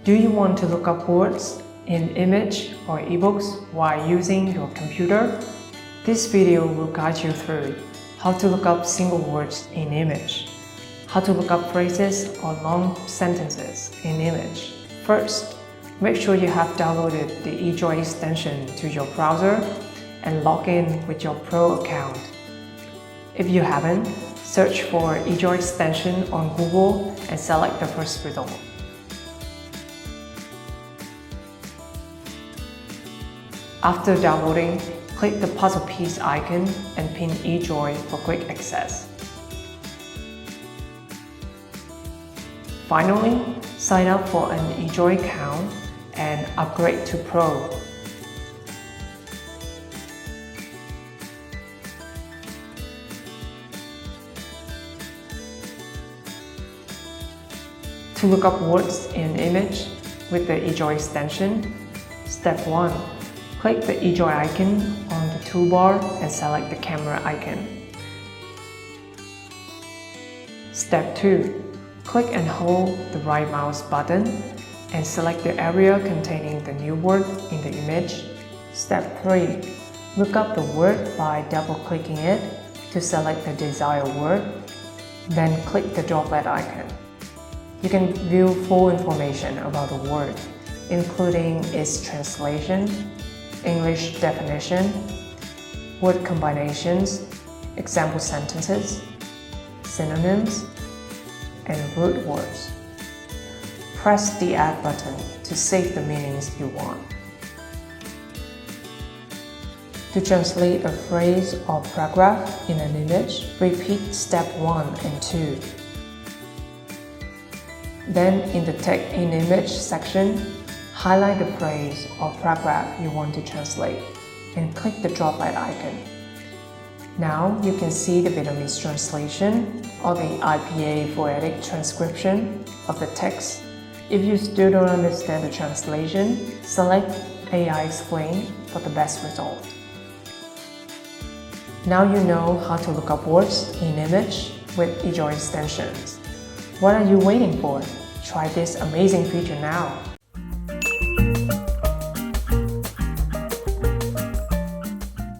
Do you want to look up words in image or ebooks while using your computer? This video will guide you through how to look up single words in image, how to look up phrases or long sentences in image. First, make sure you have downloaded the eJOY extension to your browser and log in with your Pro account. If you haven't, search for eJOY extension on Google and select the first result. After downloading, click the puzzle piece icon and pin eJOY for quick access. Finally, sign up for an eJOY account and upgrade to Pro. To look up words in image with the eJOY extension, Step 1. Click the eJOY icon on the toolbar and select the camera icon. Step 2. Click and hold the right mouse button and select the area containing the new word in the image. Step 3. Look up the word by double-clicking it to select the desired word, then click the droplet icon. You can view full information about the word, including its translation, English definition, word combinations, example sentences, synonyms, and root words. Press the Add button to save the meanings you want. To translate a phrase or paragraph in an image, repeat Step 1 and 2. Then, in the Text in Image section, highlight the phrase or paragraph you want to translate and click the droplet icon. Now you can see the Vietnamese translation or the IPA phonetic transcription of the text. If you still don't understand the translation, select AI Explain for the best result. Now you know how to look up words in image with eJOY extensions. What are you waiting for? Try this amazing feature now.